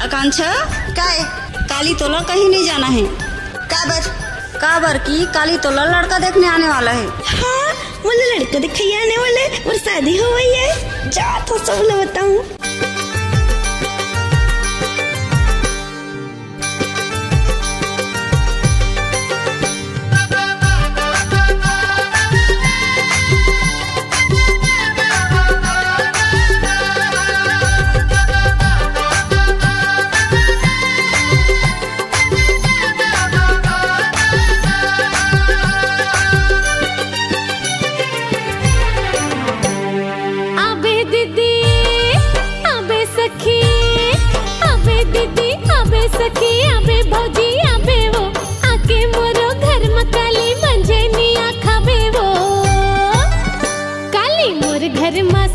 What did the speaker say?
आकांक्षा काय काली तोला कहीं नहीं जाना है। काबर की काली तोला लड़का देखने आने वाला है। हाँ बोले लड़का दिखाई आने वाला है और शादी हो गई है। जा तो सब लोग बताऊं। सखी आबे भौजी आबे वो आके मोरो घर में काली मंजे निया खाबे वो काली मोर घर में